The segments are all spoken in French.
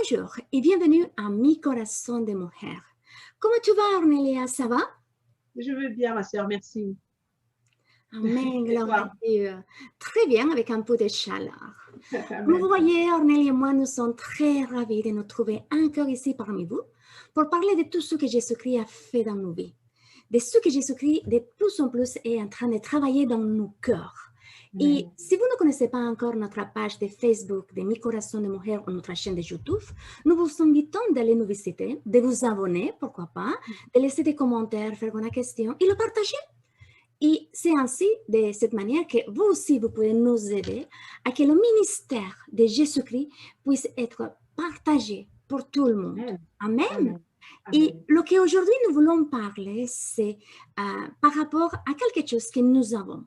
Bonjour et bienvenue à Mi Corazón de Mujer. Comment tu vas, Ornelia? Ça va? Je vais bien, ma sœur, merci. Amen, Et gloire à toi? Dieu. Très bien, avec un peu de chaleur. Comme vous Amen. voyez, Ornelia et moi, nous sommes très ravis de nous trouver encore ici parmi vous pour parler de tout ce que Jésus-Christ a fait dans nos vies, de ce que Jésus-Christ de plus en plus est en train de travailler dans nos cœurs. Et Amen. si vous ne connaissez pas encore notre page de Facebook de Mi Corazón de Mujer ou notre chaîne de YouTube, nous vous invitons d'aller nous visiter, de vous abonner, pourquoi pas, de laisser des commentaires, faire une question et le partager. Et c'est ainsi, de cette manière, que vous aussi, vous pouvez nous aider à que le ministère de Jésus-Christ puisse être partagé pour tout le monde. Amen. Amen. Amen. Et Amen. ce qu'aujourd'hui nous voulons parler, c'est par rapport à quelque chose que nous avons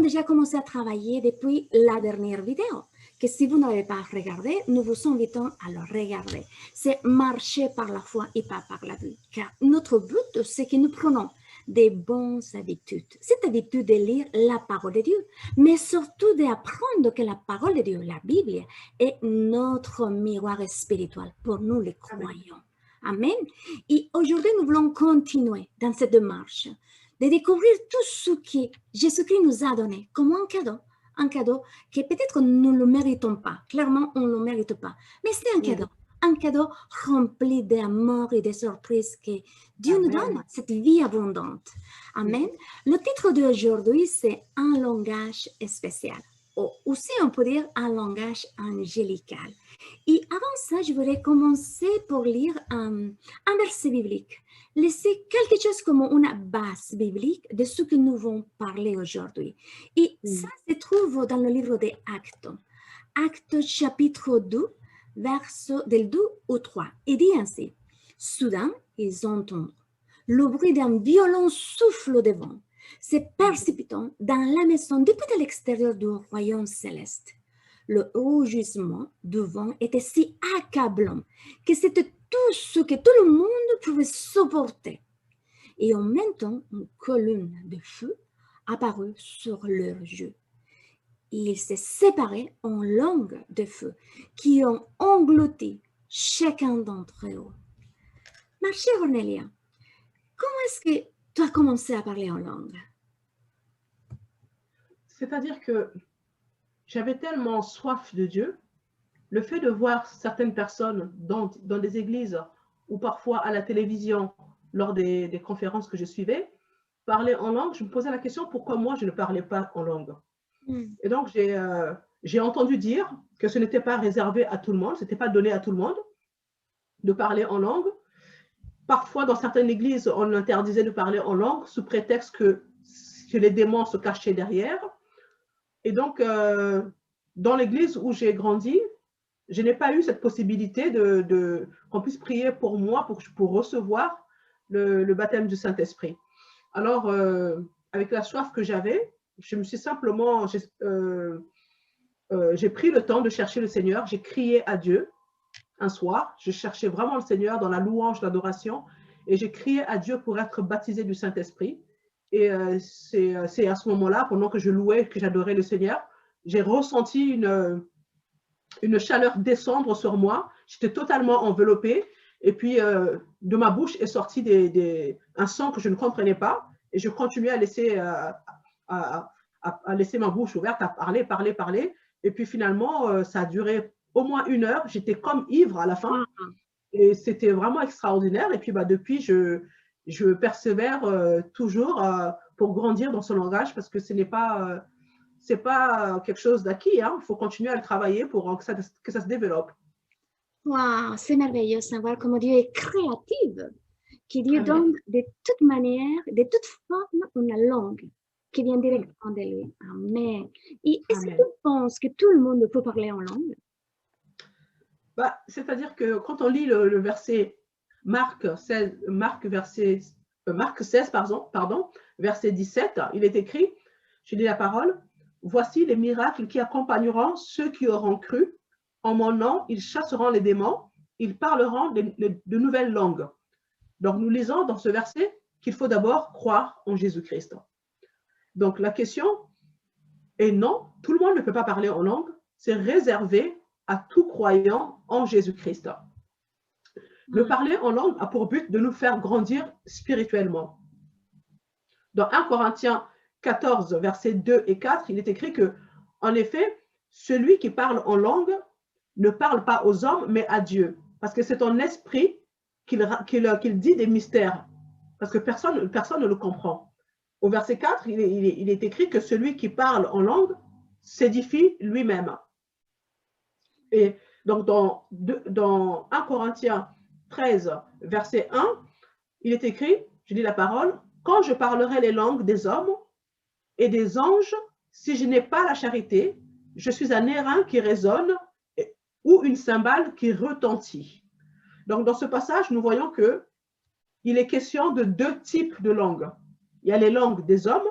déjà commencé à travailler depuis la dernière vidéo, que si vous n'avez pas regardé, nous vous invitons à le regarder. C'est marcher par la foi et pas par la vue. Car notre but, c'est que nous prenons des bonnes habitudes. Cette habitude de lire la parole de Dieu, mais surtout d'apprendre que la parole de Dieu, la Bible, est notre miroir spirituel pour nous les croyants. Amen. Et aujourd'hui, nous voulons continuer dans cette démarche de découvrir tout ce que Jésus-Christ nous a donné comme un cadeau que peut-être nous ne le méritons pas, clairement on ne le mérite pas, mais c'est un cadeau rempli d'amour et de surprises que Dieu nous donne, cette vie abondante. Amen. Le titre d'aujourd'hui, c'est un langage spécial. Ou aussi, on peut dire un langage angélical. Et avant ça, je voudrais commencer pour lire un verset biblique. Laissez quelque chose comme une base biblique de ce que nous allons parler aujourd'hui. Et ça se trouve dans le livre des Actes. Actes chapitre 2, verset del 2 au 3. Il dit ainsi, « Soudain, ils entendent le bruit d'un violent souffle de vent, se précipitant dans la maison depuis l'extérieur du royaume céleste. Le rugissement du vent était si accablant que c'était tout ce que tout le monde pouvait supporter. Et en même temps, une colonne de feu apparut sur leurs yeux. Ils se séparaient en langues de feu qui ont englouti chacun d'entre eux. Ma chère Ornelia, comment est-ce que tu as commencé à parler en langue? C'est-à-dire que j'avais tellement soif de Dieu, le fait de voir certaines personnes dans des églises ou parfois à la télévision, lors des conférences que je suivais, parler en langue, je me posais la question pourquoi moi je ne parlais pas en langue. Et donc j'ai entendu dire que ce n'était pas réservé à tout le monde, ce n'était pas donné à tout le monde de parler en langue. Parfois, dans certaines églises, on interdisait de parler en langue sous prétexte que les démons se cachaient derrière. Et donc, dans l'église où j'ai grandi, je n'ai pas eu cette possibilité qu'on puisse prier pour moi, pour recevoir le baptême du Saint-Esprit. Alors, avec la soif que j'avais, je me suis simplement, j'ai pris le temps de chercher le Seigneur, j'ai crié à Dieu. Un soir, je cherchais vraiment le Seigneur dans la louange, l'adoration, et j'ai crié à Dieu pour être baptisé du Saint-Esprit. Et c'est à ce moment-là, pendant que je louais, que j'adorais le Seigneur, j'ai ressenti une chaleur descendre sur moi. J'étais totalement enveloppée. Et puis, de ma bouche est sorti un son que je ne comprenais pas. Et je continuais à laisser ma bouche ouverte, à parler. Et puis, finalement, ça a duré au moins 1 heure. J'étais comme ivre à la fin. Et c'était vraiment extraordinaire. Et puis, depuis, je persévère toujours pour grandir dans ce langage parce que ce n'est pas quelque chose d'acquis. Il faut continuer à le travailler pour que ça se développe. Wow, c'est merveilleux de savoir comment Dieu est créatif, que Dieu donne de toute manière, de toute forme, une langue qui vient directement de lui. Amen. Et est-ce que tu penses que tout le monde peut parler en langue? C'est-à-dire que quand on lit le verset Marc 16, verset 17, il est écrit, je lis la parole, « Voici les miracles qui accompagneront ceux qui auront cru. En mon nom, ils chasseront les démons, ils parleront de nouvelles langues. » Donc, nous lisons dans ce verset qu'il faut d'abord croire en Jésus-Christ. Donc, la question est non, tout le monde ne peut pas parler en langue, c'est réservé à tout croyant en Jésus-Christ. Le parler en langue a pour but de nous faire grandir spirituellement. Dans 1 Corinthiens 14, versets 2 et 4, il est écrit que, en effet, celui qui parle en langue ne parle pas aux hommes, mais à Dieu. Parce que c'est en esprit qu'il dit des mystères. Parce que personne ne le comprend. Au verset 4, il est écrit que celui qui parle en langue s'édifie lui-même. Et donc, dans 1 Corinthiens 13, verset 1, il est écrit, je lis la parole, « Quand je parlerai les langues des hommes et des anges, si je n'ai pas la charité, je suis un airain qui résonne ou une cymbale qui retentit. » Donc, dans ce passage, nous voyons qu'il est question de deux types de langues. Il y a les langues des hommes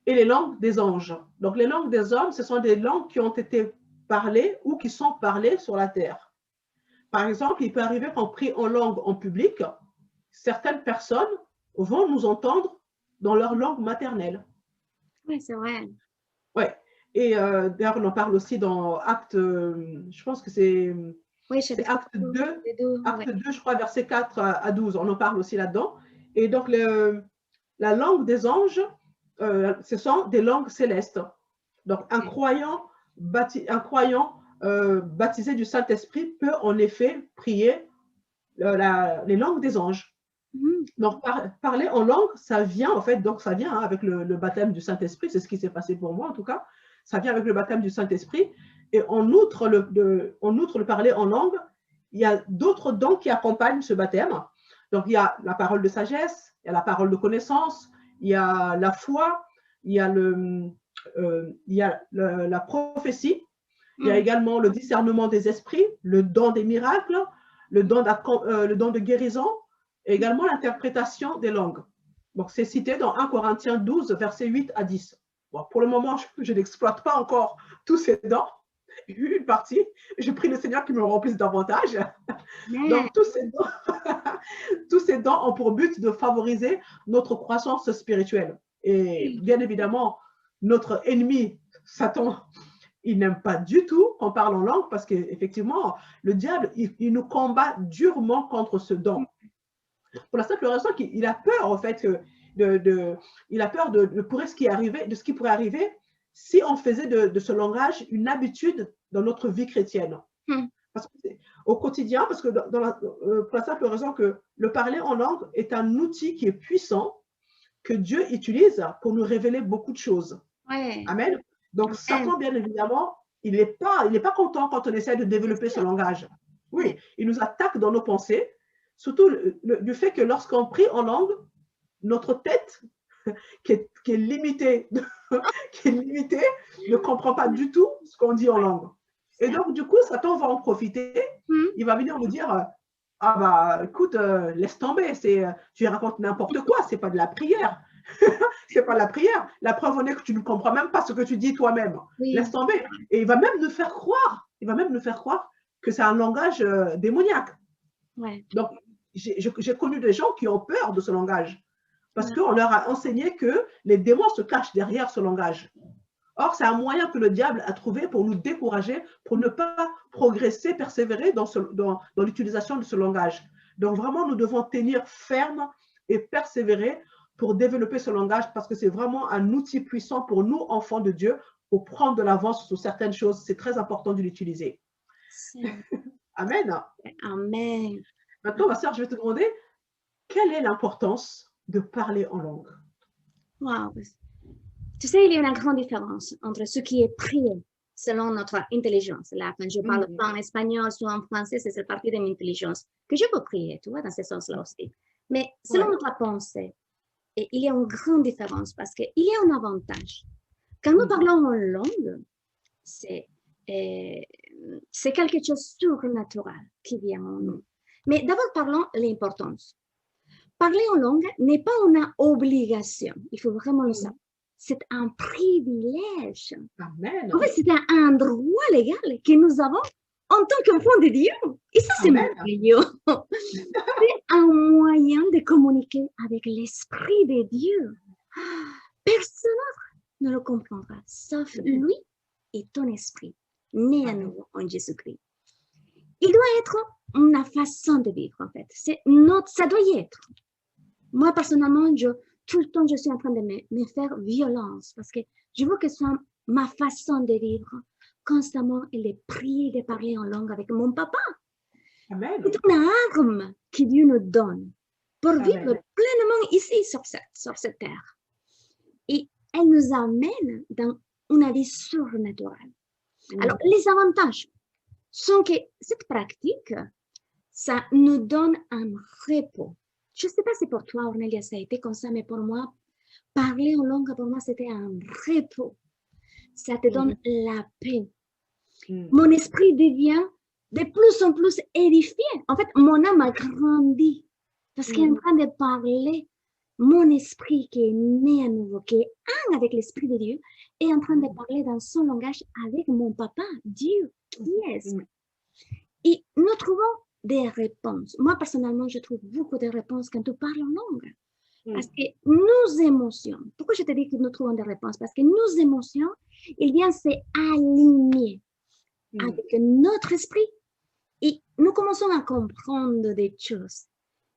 et les langues des anges. Donc, les langues des hommes, ce sont des langues qui ont été parlées ou qui sont parlées sur la terre. Par exemple, il peut arriver qu'on prie en langue en public, certaines personnes vont nous entendre dans leur langue maternelle. Oui, c'est vrai. Oui. Et d'ailleurs, on en parle aussi dans Acte, je pense que c'est Acte 2, Acte 2, je crois, verset 4 à 12. On en parle aussi là-dedans. Et donc, la langue des anges, ce sont des langues célestes. Donc, un croyant baptisé du Saint-Esprit peut en effet prier les langues des anges. Donc, parler en langue, ça vient en fait, donc ça vient avec le baptême du Saint-Esprit, c'est ce qui s'est passé pour moi en tout cas, ça vient avec le baptême du Saint-Esprit, et en outre le parler en langue, il y a d'autres dons qui accompagnent ce baptême. Donc, il y a la parole de sagesse, il y a la parole de connaissance, il y a la foi, il y a la prophétie, il y a également le discernement des esprits, le don des miracles, le don de guérison, et également l'interprétation des langues. Donc, c'est cité dans 1 Corinthiens 12, versets 8 à 10. Bon, pour le moment, je n'exploite pas encore tous ces dons. Une partie, je prie le Seigneur qu'il me remplisse davantage. Donc, tous ces dons ont pour but de favoriser notre croissance spirituelle. Et bien évidemment, notre ennemi, Satan, il n'aime pas du tout qu'on parle en langue parce qu'effectivement, le diable, il nous combat durement contre ce don. Pour la simple raison qu'il a peur, en fait, il a peur de ce qui pourrait arriver si on faisait de ce langage une habitude dans notre vie chrétienne. Parce que au quotidien, parce que pour la simple raison que le parler en langue est un outil qui est puissant, que Dieu utilise pour nous révéler beaucoup de choses. Ouais. Amen. Donc, Satan, bien évidemment, il n'est pas content quand on essaie de développer ce langage. Oui, il nous attaque dans nos pensées, surtout du fait que lorsqu'on prie en langue, notre tête, qui est limitée, ne comprend pas du tout ce qu'on dit en langue. Et donc, du coup, Satan va en profiter. Il va venir nous dire, ah bah, écoute, laisse tomber, tu racontes n'importe quoi, c'est pas de la prière. C'est pas de la prière. La preuve en est que tu ne comprends même pas ce que tu dis toi-même. Oui. Laisse tomber. Et il va même nous faire croire, que c'est un langage démoniaque. Ouais. Donc, j'ai connu des gens qui ont peur de ce langage parce qu'on leur a enseigné que les démons se cachent derrière ce langage. Or, c'est un moyen que le diable a trouvé pour nous décourager, pour ne pas progresser, persévérer dans l'utilisation de ce langage. Donc, vraiment, nous devons tenir ferme et persévérer pour développer ce langage parce que c'est vraiment un outil puissant pour nous, enfants de Dieu, pour prendre de l'avance sur certaines choses. C'est très important de l'utiliser. Amen. Amen. Maintenant, ma sœur, je vais te demander, quelle est l'importance de parler en langue? Wow. Tu sais, il y a une grande différence entre ce qui est prié selon notre intelligence. Là, quand je parle soit en espagnol, soit en français, c'est cette partie de mon intelligence que je peux prier, tu vois, dans ce sens-là aussi. Mais selon notre pensée, et il y a une grande différence parce qu'il y a un avantage. Quand nous parlons en langue, c'est quelque chose de surnaturel qui vient en nous. Mais d'abord, parlons de l'importance. Parler en langue n'est pas une obligation. Il faut vraiment le savoir. C'est un privilège. Amen. En fait, c'est un droit légal que nous avons en tant qu'enfants de Dieu. Et ça, c'est merveilleux. C'est un moyen de communiquer avec l'Esprit de Dieu. Personne ne le comprendra, sauf lui et ton esprit. né à nouveau en Jésus-Christ. Il doit être une façon de vivre, en fait. Ça doit y être. Moi, personnellement, tout le temps, je suis en train de me faire violence parce que je veux que ce soit ma façon de vivre constamment et de prier, de parler en langue avec mon papa. Amen. C'est une arme que Dieu nous donne pour Amen. vivre pleinement ici sur cette terre. Et elle nous amène dans une vie surnaturelle. Alors, les avantages sont que cette pratique, ça nous donne un repos. Je ne sais pas si pour toi, Ornelia, ça a été comme ça, mais pour moi, parler en langue, pour moi, c'était un repos. Ça te donne la paix. Mon esprit devient de plus en plus édifié. En fait, mon âme a grandi parce qu'il est en train de parler. Mon esprit qui est né à nouveau, qui est un avec l'Esprit de Dieu, est en train de parler dans son langage avec mon papa, Dieu, qui est esprit. Et nous trouvons des réponses. Moi, personnellement, je trouve beaucoup de réponses quand tu parles en langue. Parce que nos émotions, pourquoi je te dis que nous trouvons des réponses? Parce que nos émotions, ils viennent s'aligner avec notre esprit. Et nous commençons à comprendre des choses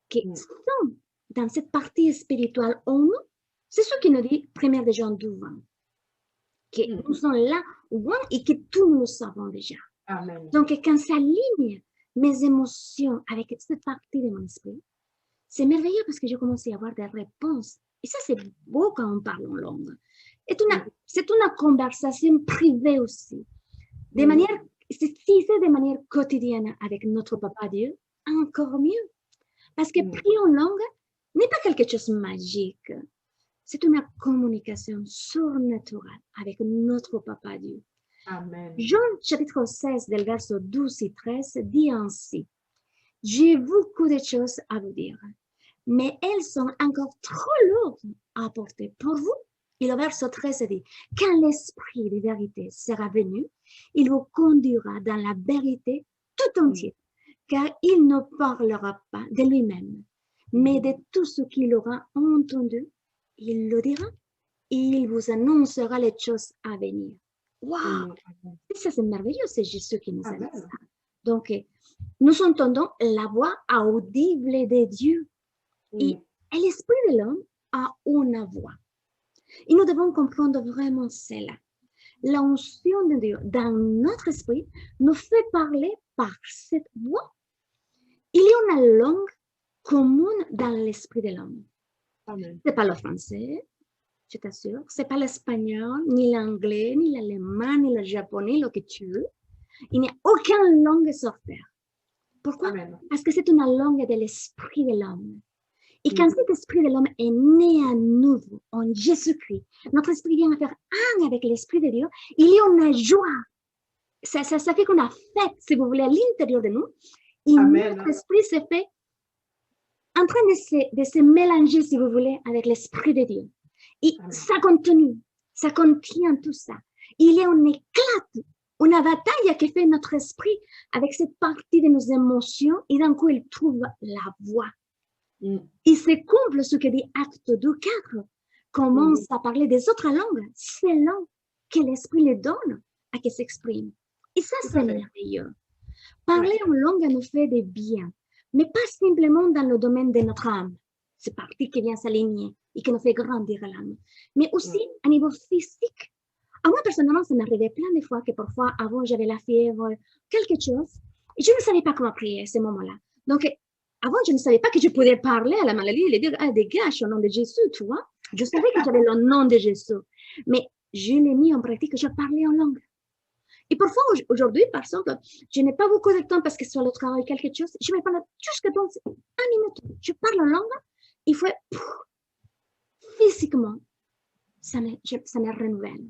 qui sont dans cette partie spirituelle en nous. C'est ce qui nous dit 1 Jean 12, que nous sommes là et que tout nous le savons déjà. Amen. Donc, quand ça aligne mes émotions avec cette partie de mon esprit, c'est merveilleux parce que je commence à avoir des réponses. Et ça, c'est beau quand on parle en langue. C'est une conversation privée aussi. De manière, si c'est de manière quotidienne avec notre Papa Dieu, encore mieux. Parce que prier en langue n'est pas quelque chose de magique. C'est une communication surnaturelle avec notre Papa Dieu. Amen. Jean chapitre 16, del verset 12 et 13 dit ainsi: j'ai beaucoup de choses à vous dire, mais elles sont encore trop lourdes à porter pour vous. Et le verset 13 dit: quand l'Esprit de vérité sera venu, il vous conduira dans la vérité tout entière, car il ne parlera pas de lui-même, mais de tout ce qu'il aura entendu, il le dira et il vous annoncera les choses à venir. Waouh! Ça, c'est merveilleux, c'est Jésus qui nous annonce ça. Donc, nous entendons la voix audible de Dieu. Et l'esprit de l'homme a une voix. Et nous devons comprendre vraiment cela. L'onction de Dieu dans notre esprit nous fait parler par cette voix. Il y a une langue commune dans l'esprit de l'homme. Ce n'est pas le français, je t'assure. Ce n'est pas l'espagnol, ni l'anglais, ni l'allemand, ni le japonais, ce que tu veux. Il n'y a aucune langue sur terre. Pourquoi? Amen. Parce que c'est une langue de l'esprit de l'homme. Et quand cet esprit de l'homme est né à nouveau en Jésus-Christ, notre esprit vient faire un avec l'esprit de Dieu, il y a une joie. Ça fait qu'on a fête, si vous voulez, à l'intérieur de nous. Et Amen. Notre esprit se fait en train de se mélanger, si vous voulez, avec l'esprit de Dieu. Et Amen. Ça contient tout ça. Il y a un éclat, une bataille qui fait notre esprit avec cette partie de nos émotions, et d'un coup, il trouve la voix. Il se comble ce que dit Acte 2:4, commence à parler des autres langues selon que l'esprit les donne à qu'ils s'expriment. Et ça, c'est merveilleux. Parler en langue nous fait des biens, mais pas simplement dans le domaine de notre âme, cette partie qui vient s'aligner et qui nous fait grandir l'âme, mais aussi à niveau physique. À moi, personnellement, ça m'arrivait plein de fois que parfois, avant, j'avais la fièvre, quelque chose, et je ne savais pas comment prier à ce moment-là. Donc, avant, je ne savais pas que je pouvais parler à la maladie et dire: ah, dégage au nom de Jésus, tu vois. Je savais que j'avais le nom de Jésus, mais je l'ai mis en pratique, je parlais en langue. Et parfois, aujourd'hui, par exemple, je n'ai pas beaucoup de temps parce que sur le travail, quelque chose, je me parle jusqu'à dans 1 minute. Je parle en langue, il faut physiquement, ça me renouvelle.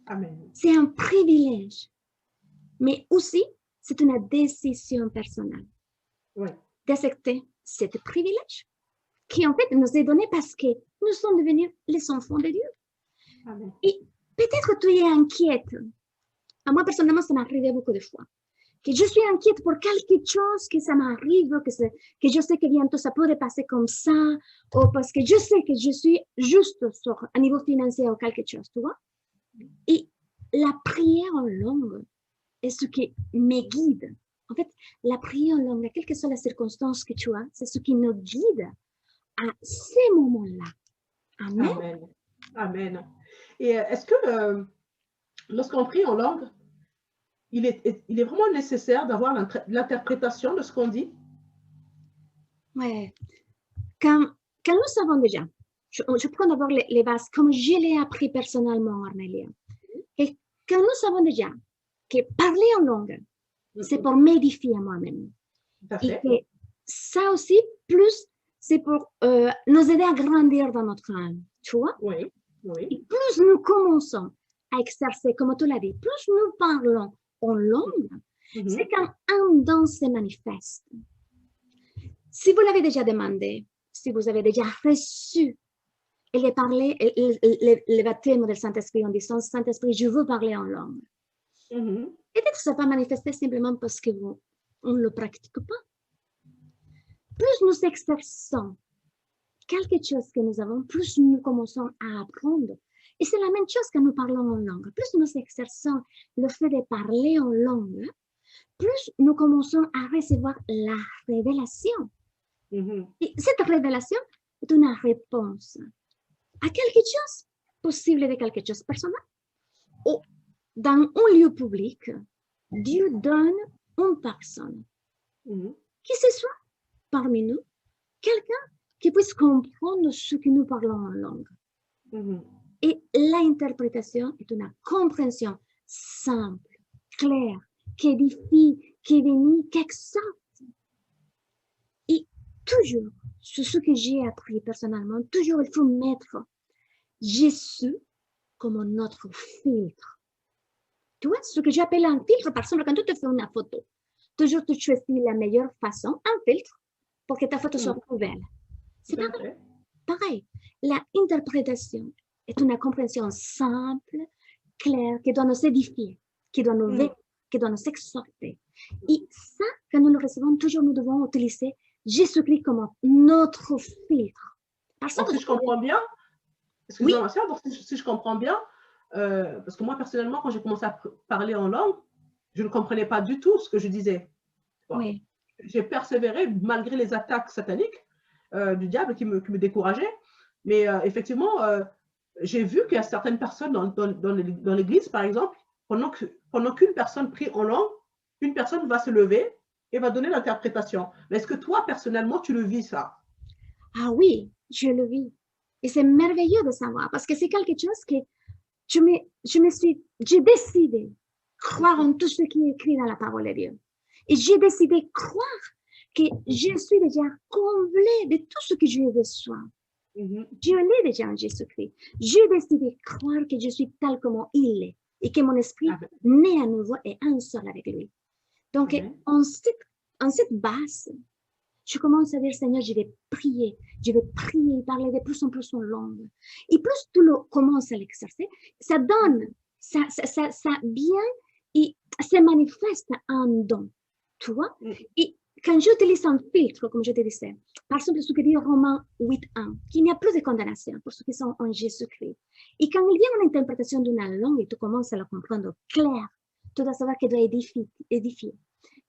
Amen. C'est un privilège, mais aussi, c'est une décision personnelle. Oui. D'accepter ce privilège qui en fait nous est donné parce que nous sommes devenus les enfants de Dieu. Amen. Et peut-être tu es inquiète. À moi, personnellement, ça m'arrivait beaucoup de fois. Que je suis inquiète pour quelque chose que ça m'arrive, que je sais que bientôt ça pourrait passer comme ça, ou parce que je sais que je suis juste sur un niveau financier ou quelque chose, tu vois. Et la prière en langue est ce qui me guide. En fait, la prière en langue, quelle que soit la circonstance que tu as, c'est ce qui nous guide à ces moments-là. Amen. Amen. Amen. Et est-ce que lorsqu'on prie en langue, il est vraiment nécessaire d'avoir l'interprétation de ce qu'on dit? Ouais. Quand nous savons déjà, je prends d'abord les bases, comme je l'ai appris personnellement, Armélia. Et quand nous savons déjà que parler en langue, c'est pour m'édifier à moi-même. Et que ça aussi, plus, c'est pour nous aider à grandir dans notre âme, tu vois? Oui, oui. Et plus nous commençons à exercer, comme tu l'as dit, plus nous parlons en langue, c'est quand un don se manifeste. Si vous l'avez déjà demandé, si vous avez déjà reçu et le baptême du Saint-Esprit en disant, Saint-Esprit, je veux parler en langue. Peut-être que ça va manifester simplement parce qu'on ne le pratique pas. Plus nous exerçons quelque chose que nous avons, plus nous commençons à apprendre. Et c'est la même chose quand nous parlons en langue. Plus nous exerçons le fait de parler en langue, plus nous commençons à recevoir la révélation. Et cette révélation est une réponse à quelque chose possible de quelque chose personnel. Ou dans un lieu public, Dieu donne une personne qui ce soit parmi nous, quelqu'un qui puisse comprendre ce que nous parlons en langue. Et l'interprétation est une compréhension simple, claire, qui édifie, qui bénit, qui exhorte. Et toujours, c'est ce que j'ai appris personnellement, toujours il faut mettre Jésus comme notre filtre. Tu vois, ce que j'appelle un filtre, par exemple, quand tu te fais une photo, toujours tu choisis la meilleure façon, un filtre, pour que ta photo soit plus belle. C'est pareil. L'interprétation est une compréhension simple, claire, qui doit nous édifier, qui doit nous vaincre, qui doit nous exhorter. Et ça, quand nous le recevons, toujours nous devons utiliser Jésus-Christ comme notre filtre. Donc, si je comprends bien, excusez-moi, donc si je comprends bien, parce que moi, personnellement, quand j'ai commencé à parler en langue, je ne comprenais pas du tout ce que je disais. Oui. J'ai persévéré malgré les attaques sataniques du diable qui me décourageaient. Mais effectivement, j'ai vu qu'il y a certaines personnes dans l'église, par exemple, pendant qu'une personne prie en langue, une personne va se lever et va donner l'interprétation. Mais est-ce que toi, personnellement, tu le vis ça? Ah oui, je le vis. Et c'est merveilleux de savoir, parce que c'est quelque chose que j'ai décidé croire en tout ce qui est écrit dans la parole de Dieu. Et j'ai décidé croire que je suis déjà comblée de tout ce que je reçois. Je l'ai déjà en Jésus-Christ. J'ai décidé croire que je suis tel comme il est et que mon esprit naît à nouveau et un seul avec lui. Donc, en cette base, je commence à dire, Seigneur, je vais prier, parler de plus en plus en langue. Et plus tu commences à l'exercer, ça donne, ça vient et ça manifeste un don, tu vois. Et quand j'utilise un filtre, comme je te disais, par exemple, ce que dit Romains 8.1, qu'il n'y a plus de condamnation pour ceux qui sont en Jésus-Christ. Et quand il vient une interprétation d'une langue et tu commences à la comprendre clair, tu dois savoir qu'elle doit édifier,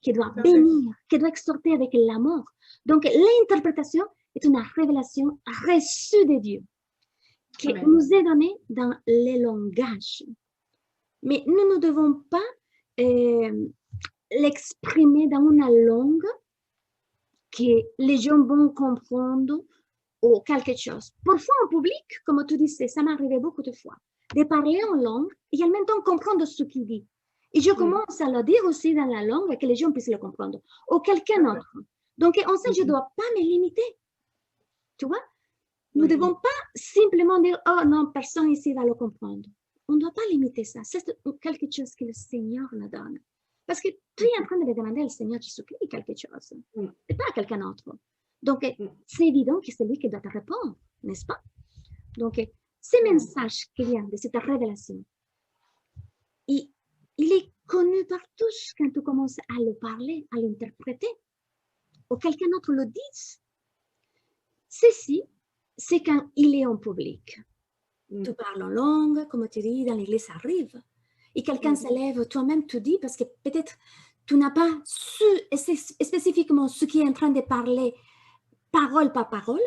qui doit bénir, qui doit exhorter avec l'amour. Donc, l'interprétation est une révélation reçue de Dieu qui nous est donnée dans les langages. Mais nous ne devons pas l'exprimer dans une langue que les gens vont comprendre ou quelque chose. Parfois, en public, comme tu disais, ça m'est arrivé beaucoup de fois, de parler en langue et en même temps comprendre ce qu'il dit. Et je commence à le dire aussi dans la langue que les gens puissent le comprendre. Ou quelqu'un d'autre. Donc, en ça, je ne dois pas me limiter. Tu vois? Nous ne devons pas simplement dire, oh non, personne ici va le comprendre. On ne doit pas limiter ça. C'est quelque chose que le Seigneur nous donne. Parce que tu es en train de demander au Seigneur Jésus-Christ quelque chose. Ce n'est pas à quelqu'un d'autre. Donc, c'est évident que c'est lui qui doit te répondre, n'est-ce pas? Donc, ce message qui vient de cette révélation, il est connu par tous quand tu commences à le parler, à l'interpréter, ou quelqu'un d'autre le dit. Ceci, c'est quand il est en public. Tu parles en langue, comme tu dis, dans l'église, ça arrive. et quelqu'un se lève, toi-même tu dis, parce que peut-être tu n'as pas su spécifiquement ce qui est en train de parler, parole par parole,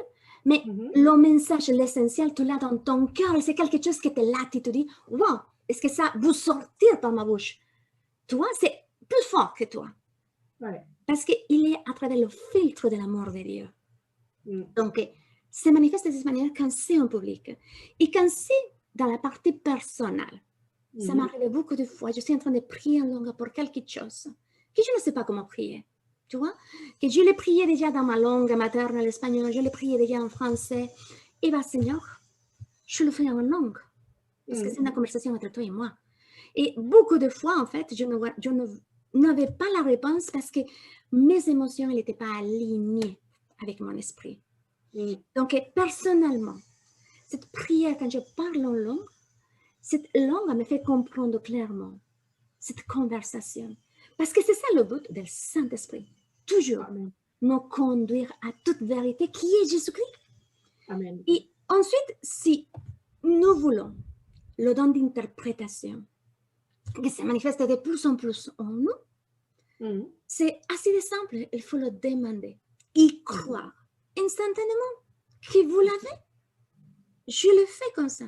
mais le message, l'essentiel, tu l'as dans ton cœur, c'est quelque chose qui te là, tu te dis, wow, est-ce que ça vous sortir par ma bouche? Toi, c'est plus fort que toi. Ouais. Parce qu'il est à travers le filtre de l'amour de Dieu. Donc, se manifeste de cette manière quand c'est en public. Et quand c'est dans la partie personnelle, ça m'arrive beaucoup de fois, je suis en train de prier en langue pour quelque chose, que je ne sais pas comment prier. Tu vois? Que je l'ai prié déjà dans ma langue maternelle, l'espagnol, je l'ai prié déjà en français. Et bien, Seigneur, je le fais en langue. Parce que c'est une conversation entre toi et moi. Et beaucoup de fois, en fait, je n'avais pas la réponse parce que mes émotions n'étaient pas alignées avec mon esprit. Donc, personnellement, cette prière, quand je parle en langue, cette langue me fait comprendre clairement cette conversation. Parce que c'est ça le but du Saint-Esprit. Toujours nous conduire à toute vérité qui est Jésus-Christ. Amen. Et ensuite, si nous voulons le don d'interprétation qui se manifeste de plus en plus en nous, c'est assez simple. Il faut le demander et croire instantanément que vous l'avez. Je le fais comme ça.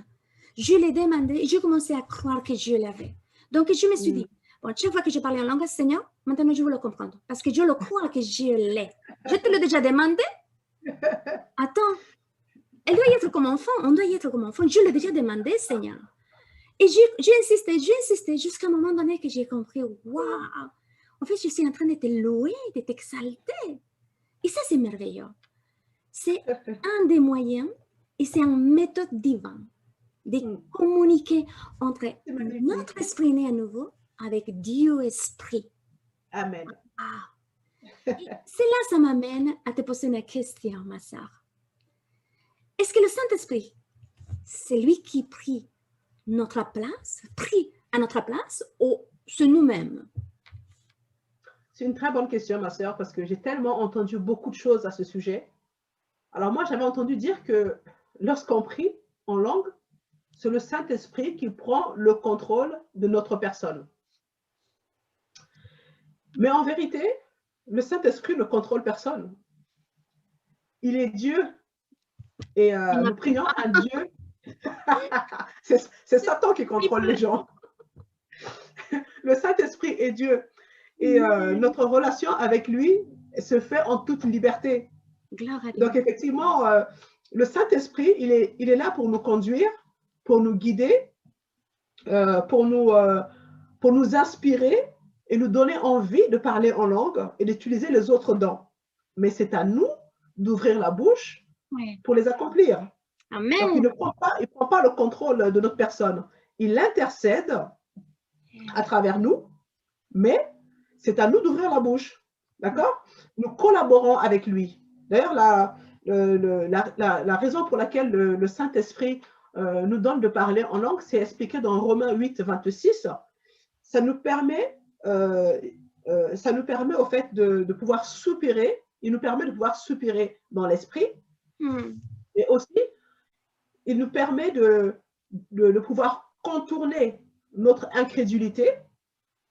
Je l'ai demandé et j'ai commencé à croire que je l'avais. Donc, je me suis dit, bon, chaque fois que je parlais en langue, Seigneur, maintenant je veux le comprendre. Parce que je le crois que je l'ai. Je te l'ai déjà demandé. Attends, elle doit y être comme enfant. On doit y être comme enfant. Je l'ai déjà demandé, Seigneur. Et j'ai insisté jusqu'à un moment donné que j'ai compris, waouh, en fait, je suis en train de te louer, de t'exalter. Et ça, c'est merveilleux. C'est un des moyens et c'est une méthode divine de communiquer entre notre esprit né à nouveau avec Dieu Esprit. Amen. Et cela, ça m'amène à te poser une question, ma sœur. Est-ce que le Saint-Esprit, c'est lui qui prie à notre place ou c'est nous-mêmes? C'est une très bonne question, ma sœur, parce que j'ai tellement entendu beaucoup de choses à ce sujet. Alors moi, j'avais entendu dire que lorsqu'on prie en langue, c'est le Saint-Esprit qui prend le contrôle de notre personne. Mais en vérité, le Saint-Esprit ne contrôle personne. Il est Dieu. Et nous prions un Dieu. C'est Satan qui contrôle les gens. Le Saint-Esprit est Dieu. Et notre relation avec lui se fait en toute liberté. Donc effectivement, le Saint-Esprit, il est là pour nous conduire, pour nous guider, pour nous inspirer et nous donner envie de parler en langue et d'utiliser les autres dons. Mais c'est à nous d'ouvrir la bouche pour les accomplir. Amen. Donc, il ne prend pas le contrôle de notre personne. Il intercède à travers nous, mais c'est à nous d'ouvrir la bouche. D'accord? Nous collaborons avec lui. D'ailleurs, la raison pour laquelle le Saint-Esprit nous donne de parler en langue, c'est expliqué dans Romains 8, 26. Ça nous permet au fait de pouvoir soupirer. Il nous permet de pouvoir soupirer dans l'esprit. Et aussi, il nous permet de pouvoir contourner notre incrédulité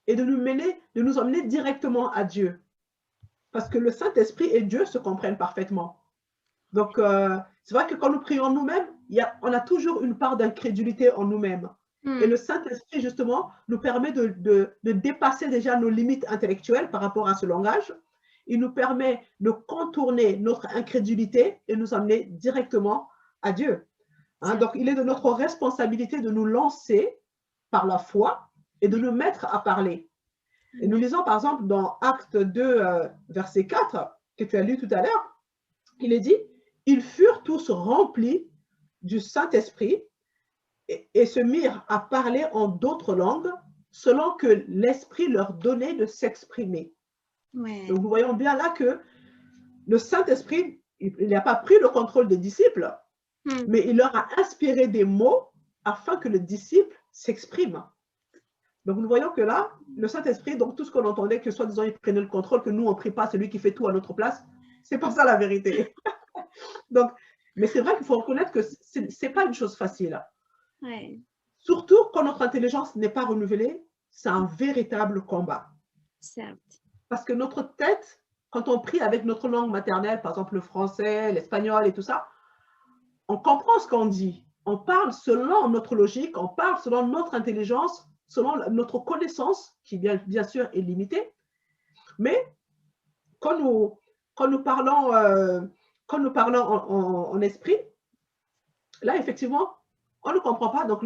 et de nous emmener directement à Dieu. Parce que le Saint-Esprit et Dieu se comprennent parfaitement. Donc, c'est vrai que quand nous prions nous-mêmes, on a toujours une part d'incrédulité en nous-mêmes. Et le Saint-Esprit, justement, nous permet de dépasser déjà nos limites intellectuelles par rapport à ce langage. Il nous permet de contourner notre incrédulité et nous emmener directement à Dieu. Donc, il est de notre responsabilité de nous lancer par la foi et de nous mettre à parler. Et nous lisons, par exemple, dans Acte 2, verset 4, que tu as lu tout à l'heure, il est dit, « Ils furent tous remplis du Saint-Esprit et se mirent à parler en d'autres langues selon que l'Esprit leur donnait de s'exprimer. » Donc, nous voyons bien là que le Saint-Esprit, il n'a pas pris le contrôle des disciples, mais il leur a inspiré des mots afin que le disciple s'exprime. Donc, nous voyons que là, le Saint-Esprit, donc tout ce qu'on entendait, que soi-disant, il prenait le contrôle, que nous, on ne prie pas, celui qui fait tout à notre place, c'est pas ça la vérité. Donc, mais c'est vrai qu'il faut reconnaître que ce n'est pas une chose facile. Surtout quand notre intelligence n'est pas renouvelée, c'est un véritable combat. Certes. Parce que notre tête, quand on prie avec notre langue maternelle, par exemple le français, l'espagnol et tout ça, on comprend ce qu'on dit. On parle selon notre logique, on parle selon notre intelligence, selon notre connaissance, qui bien sûr est limitée. Mais quand nous parlons, en esprit, là, effectivement, on ne comprend pas. Donc,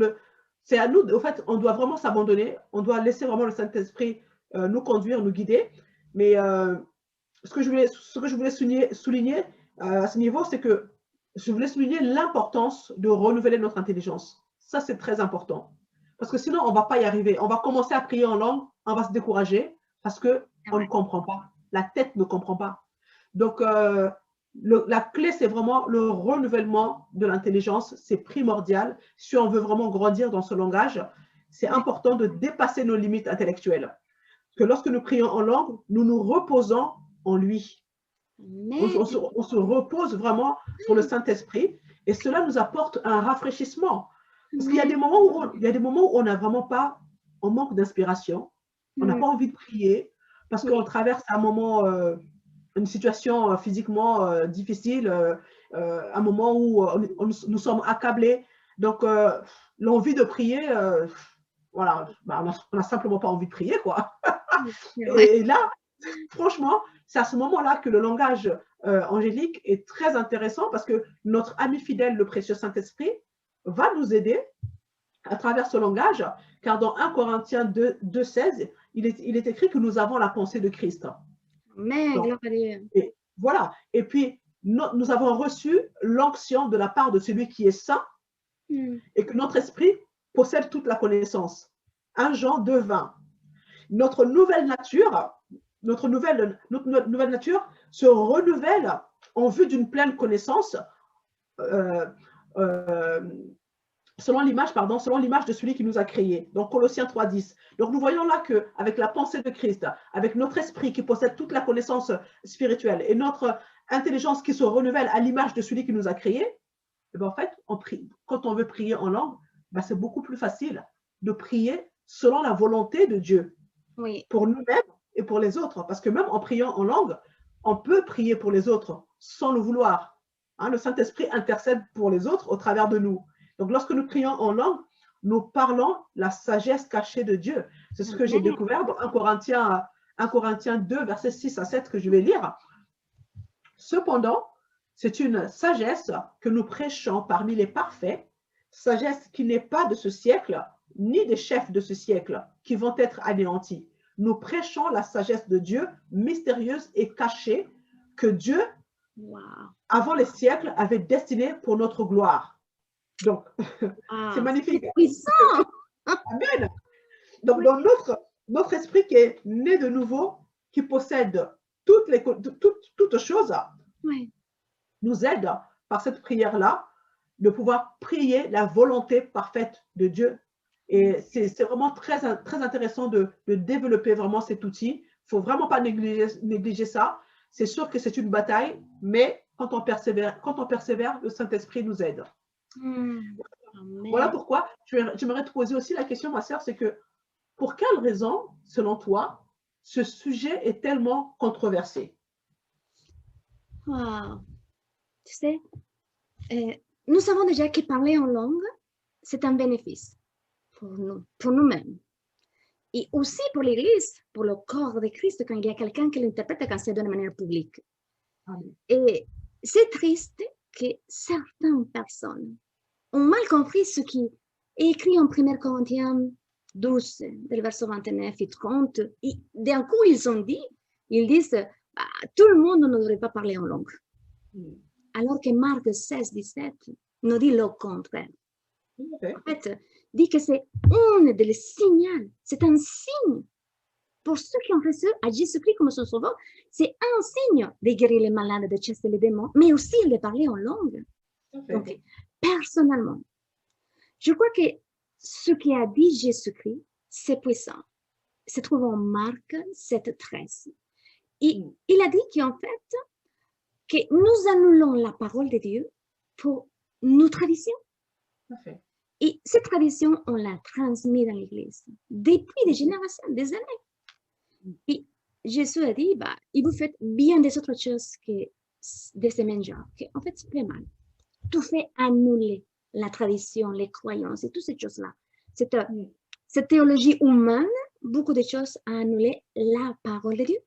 c'est à nous, au fait, on doit vraiment s'abandonner. On doit laisser vraiment le Saint-Esprit nous conduire, nous guider. Mais ce que je voulais souligner à ce niveau, c'est que je voulais souligner l'importance de renouveler notre intelligence. Ça, c'est très important. Parce que sinon, on ne va pas y arriver. On va commencer à prier en langue, on va se décourager parce qu'on ne comprend pas. La tête ne comprend pas. Donc, la clé, c'est vraiment le renouvellement de l'intelligence. C'est primordial. Si on veut vraiment grandir dans ce langage, c'est important de dépasser nos limites intellectuelles. Que lorsque nous prions en langue, nous nous reposons en lui. On se repose vraiment sur le Saint-Esprit et cela nous apporte un rafraîchissement. Parce qu'il y a des moments où on n'a vraiment pas, on manque d'inspiration, on n'a pas envie de prier parce qu'on traverse un moment, une situation physiquement difficile, un moment où nous sommes accablés. Donc, l'envie de prier, voilà, on n'a simplement pas envie de prier, quoi. Et là, franchement, c'est à ce moment-là que le langage angélique est très intéressant parce que notre ami fidèle, le précieux Saint-Esprit, va nous aider à travers ce langage, car dans 1 Corinthiens 2,16, il est écrit que nous avons la pensée de Christ. Donc, et voilà. Et puis, nous avons reçu l'onction de la part de celui qui est saint et que notre esprit possède toute la connaissance. 1 Jean 2,20. Notre nouvelle nature se renouvelle en vue d'une pleine connaissance selon l'image de celui qui nous a créés. Donc, Colossiens 3,10. Donc, nous voyons là qu'avec la pensée de Christ, avec notre esprit qui possède toute la connaissance spirituelle et notre intelligence qui se renouvelle à l'image de celui qui nous a créés, et bien, en fait, quand on veut prier en langue, ben, c'est beaucoup plus facile de prier selon la volonté de Dieu. Oui. Pour nous-mêmes et pour les autres. Parce que même en priant en langue, on peut prier pour les autres sans le vouloir. Le Saint-Esprit intercède pour les autres au travers de nous. Donc, lorsque nous prions en langue, nous parlons la sagesse cachée de Dieu. C'est ce que j'ai découvert dans 1 Corinthiens 2, versets 6 à 7 que je vais lire. Cependant, c'est une sagesse que nous prêchons parmi les parfaits, sagesse qui n'est pas de ce siècle, ni des chefs de ce siècle qui vont être anéantis. Nous prêchons la sagesse de Dieu, mystérieuse et cachée, que Dieu, avant les siècles, avait destinée pour notre gloire. Donc, c'est magnifique. C'est puissant. Amen. Donc, dans notre esprit qui est né de nouveau, qui possède toutes choses, nous aide par cette prière-là de pouvoir prier la volonté parfaite de Dieu. Et c'est vraiment très intéressant de développer vraiment cet outil. Il ne faut vraiment pas négliger ça. C'est sûr que c'est une bataille, mais quand on persévère, le Saint-Esprit nous aide. Voilà pourquoi j'aimerais te poser aussi la question, ma sœur, c'est que pour quelle raison, selon toi, ce sujet est tellement controversé? Wow. Tu sais, nous savons déjà que parler en langue, c'est un bénéfice pour nous-mêmes. Et aussi pour l'Église, pour le corps de Christ, quand il y a quelqu'un qui l'interprète quand c'est de manière publique. Amen. Et c'est triste que certaines personnes ont mal compris ce qui est écrit en 1 Corinthiens 12, del verset 29 et 30. Et d'un coup, ils disent, tout le monde ne devrait pas parler en langue. Alors que Marc 16, 17 nous dit le contraire. En fait, dit que c'est un des signaux, c'est un signe pour ceux qui ont reçu à Jésus-Christ comme son sauveur, c'est un signe de guérir les malades, de chasser les démons, mais aussi de parler en langue. Donc, personnellement, je crois que ce qu'a dit Jésus-Christ, c'est puissant. Se trouve en Marc 7, 13. Et il a dit qu'en fait, que nous annulons la parole de Dieu pour nos traditions. Et cette tradition, on l'a transmise dans l'Église depuis des générations, des années. Et Jésus a dit, bah, et vous faites bien des autres choses que de ce même genre. En fait, c'est très mal. Tout fait annuler la tradition, les croyances et toutes ces choses-là. Cette théologie humaine, beaucoup de choses a annulé la parole de Dieu.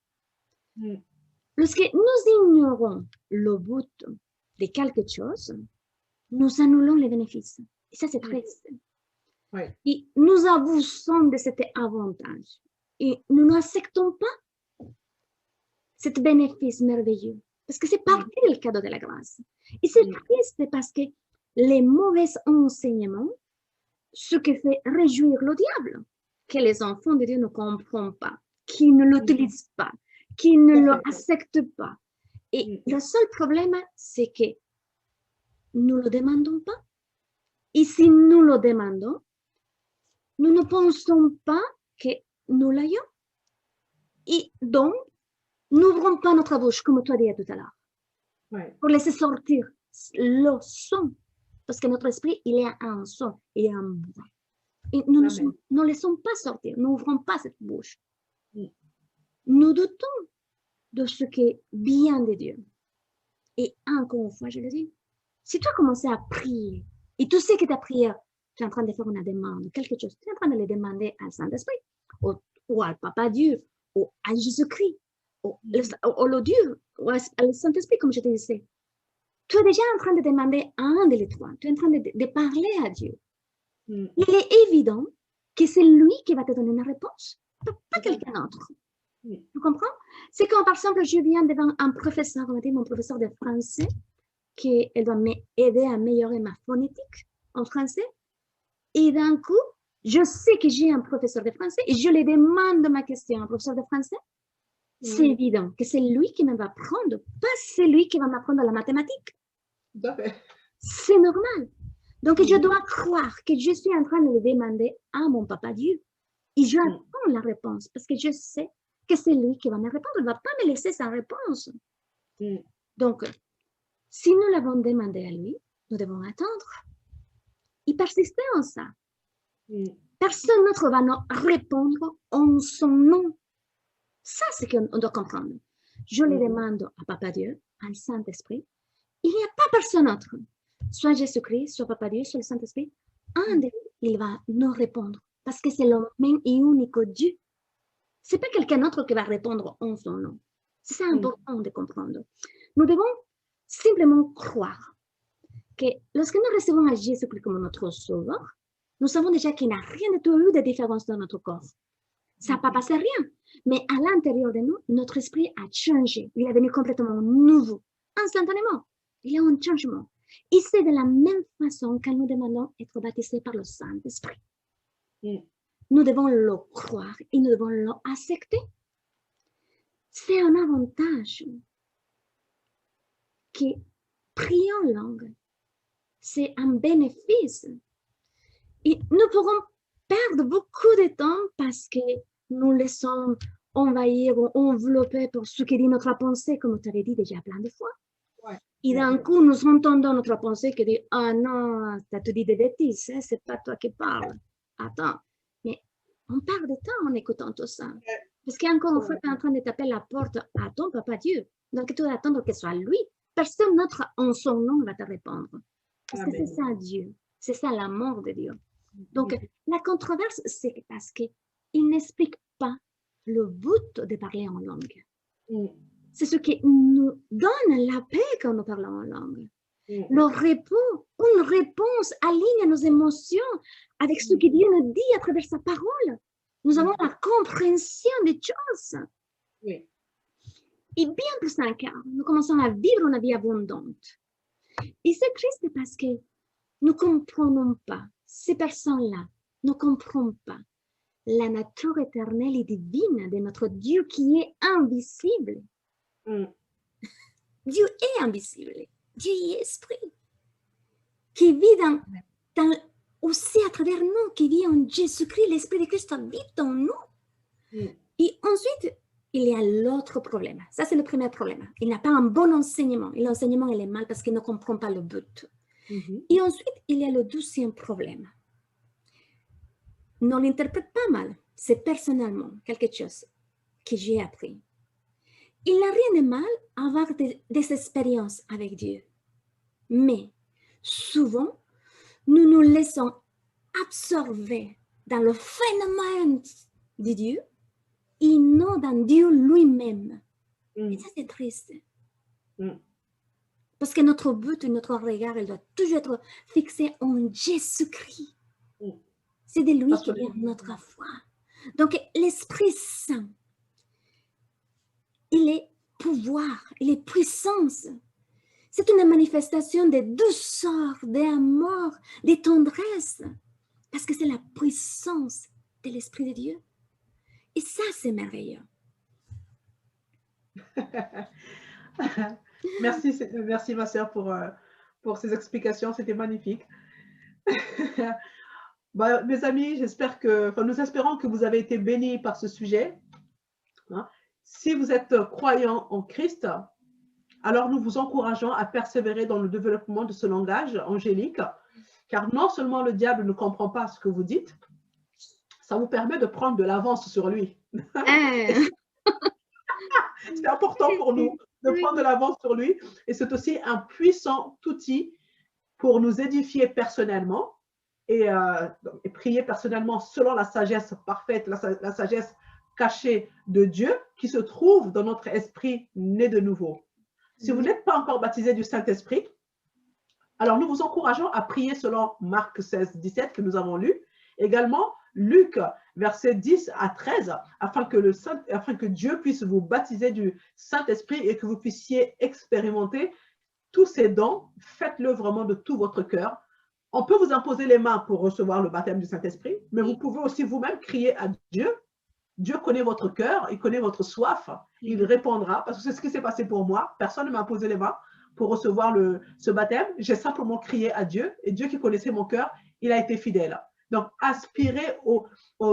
Lorsque nous ignorons le but de quelque chose, nous annulons les bénéfices. Et ça, c'est triste. Et nous abusons de cet avantage. Et nous n'acceptons pas cet bénéfice merveilleux. Parce que c'est partie du cadeau de la grâce. Et c'est triste parce que les mauvais enseignements, ce qui fait réjouir le diable, que les enfants de Dieu ne comprennent pas, qui ne l'utilisent pas, qui ne l'acceptent pas. Et le seul problème, c'est que nous ne le demandons pas. Et si nous le demandons, nous ne pensons pas que nous l'ayons. Et donc, n'ouvrons pas notre bouche, comme tu as dit tout à l'heure, pour laisser sortir le son. Parce que notre esprit, il y a un son, il y a un bruit. Et nous ne laissons pas sortir, nous n'ouvrons pas cette bouche. Nous doutons de ce qui vient de Dieu. Et encore une fois, je le dis, si tu as commencé à prier, et tu sais que ta prière, tu es en train de faire une demande, quelque chose, tu es en train de le demander à Saint-Esprit, ou à Papa Dieu, ou à Jésus-Christ, ou au Dieu, ou à Saint-Esprit, comme je te disais. Tu es déjà en train de demander à un de les trois, tu es en train de parler à Dieu. Il est évident que c'est lui qui va te donner une réponse, pas quelqu'un d'autre. Tu comprends? C'est quand, par exemple, je viens devant un professeur, on va dire mon professeur de français, qui doit m'aider à améliorer ma phonétique en français. Et d'un coup, je sais que j'ai un professeur de français et je lui demande ma question à un professeur de français. C'est évident que c'est lui qui me va apprendre, pas celui qui va m'apprendre la mathématique. C'est normal. Donc, je dois croire que je suis en train de le demander à mon Papa Dieu. Et j'attends la réponse parce que je sais que c'est lui qui va me répondre. Il ne va pas me laisser sans réponse. Donc, si nous l'avons demandé à lui, nous devons attendre et persister en ça. Personne d'autre va nous répondre en son nom. Ça, c'est ce qu'on doit comprendre. Je le demande à Papa Dieu, à Saint-Esprit. Il n'y a pas personne d'autre. Soit Jésus-Christ, soit Papa Dieu, soit le Saint-Esprit. Un de eux, il va nous répondre. Parce que c'est le même et unique Dieu. Ce n'est pas quelqu'un d'autre qui va répondre en son nom. C'est important de comprendre. Nous devons simplement croire que lorsque nous recevons à Jésus-Christ comme notre sauveur, nous savons déjà qu'il n'y a rien de tout eu de différence dans notre corps. Ça n'a pas passé rien. Mais à l'intérieur de nous, notre esprit a changé. Il est devenu complètement nouveau, instantanément. Il y a un changement. Et c'est de la même façon que nous demandons d'être baptisés par le Saint-Esprit. Nous devons le croire et nous devons l'accepter. C'est un avantage que prier en langue, c'est un bénéfice. Et nous pourrons perdre beaucoup de temps parce que nous laissons envahir ou envelopper pour ce qui dit notre pensée, comme tu avais dit déjà plein de fois. Et d'un coup, nous entendons notre pensée qui dit « Ah non, tu as tout dit des bêtises, hein, c'est pas toi qui parles. Attends. » Mais on perd de temps en écoutant tout ça. Parce qu'encore une fois, tu es en train de taper la porte à ton Papa Dieu. Donc, tu dois attendre que ce soit lui. Personne d'autre en son nom va te répondre. Parce que c'est ça Dieu. C'est ça l'amour de Dieu. Donc, la controverse, c'est parce qu'il n'explique pas le but de parler en langue. C'est ce qui nous donne la paix quand nous parlons en langue. Le repos, une réponse aligne nos émotions avec ce que Dieu nous dit à travers sa parole. Nous avons la compréhension des choses. Et bien plus encore, nous commençons à vivre une vie abondante. Et c'est triste parce que nous ne comprenons pas, ces personnes-là ne comprennent pas la nature éternelle et divine de notre Dieu qui est invisible. Dieu est invisible. Dieu est esprit. Qui vit aussi à travers nous, qui vit en Jésus-Christ. L'Esprit de Christ habite en nous. Et ensuite, il y a l'autre problème. Ça, c'est le premier problème. Il n'a pas un bon enseignement. Et l'enseignement, il est mal parce qu'il ne comprend pas le but. Et ensuite, il y a le deuxième problème. ne l'interprète pas mal. C'est personnellement quelque chose que j'ai appris. Il n'y a rien de mal à avoir des expériences avec Dieu. Mais souvent, nous nous laissons absorber dans le phénomène de Dieu et non dans Dieu lui-même. Et ça, c'est triste. Parce que notre but et notre regard, il doit toujours être fixé en Jésus-Christ. C'est de lui qui vient notre foi. Donc, l'Esprit Saint, il est pouvoir, il est puissance. C'est une manifestation de douceur, d'amour, de tendresse. Parce que c'est la puissance de l'Esprit de Dieu. Et ça, c'est merveilleux. Merci ma sœur pour ces explications, c'était magnifique. Mes amis, nous espérons que vous avez été bénis par ce sujet. Si vous êtes croyant en Christ, alors nous vous encourageons à persévérer dans le développement de ce langage angélique, car non seulement le diable ne comprend pas ce que vous dites, ça vous permet de prendre de l'avance sur lui. C'est important pour nous de prendre de l'avance sur lui, et c'est aussi un puissant outil pour nous édifier personnellement et prier personnellement selon la sagesse parfaite, la sagesse cachée de Dieu qui se trouve dans notre esprit né de nouveau. Si vous n'êtes pas encore baptisé du Saint-Esprit, alors nous vous encourageons à prier selon Marc 16, 17 que nous avons lu, également Luc, versets 10 à 13, afin que Dieu puisse vous baptiser du Saint-Esprit et que vous puissiez expérimenter tous ces dons. Faites-le vraiment de tout votre cœur. On peut vous imposer les mains pour recevoir le baptême du Saint-Esprit, mais vous pouvez aussi vous-même crier à Dieu. Dieu connaît votre cœur, il connaît votre soif, il répondra, parce que c'est ce qui s'est passé pour moi. Personne ne m'a posé les mains pour recevoir ce baptême. J'ai simplement crié à Dieu, et Dieu qui connaissait mon cœur, il a été fidèle. Donc, aspirez aux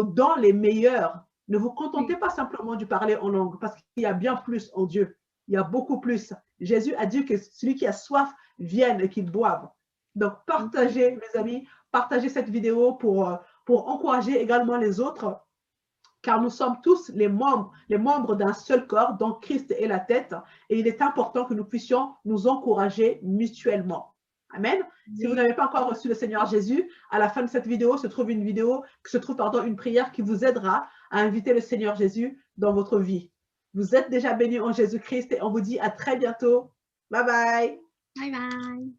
dons les meilleurs. Ne vous contentez pas simplement du parler en langue, parce qu'il y a bien plus en Dieu. Il y a beaucoup plus. Jésus a dit que celui qui a soif vienne et qu'il boive. Donc, partagez, mes amis, partagez cette vidéo pour encourager également les autres, car nous sommes tous les membres d'un seul corps dont Christ est la tête, et il est important que nous puissions nous encourager mutuellement. Amen. Si vous n'avez pas encore reçu le Seigneur Jésus, à la fin de cette vidéo se trouve une prière qui vous aidera à inviter le Seigneur Jésus dans votre vie. Vous êtes déjà bénis en Jésus-Christ et on vous dit à très bientôt. Bye bye. Bye bye.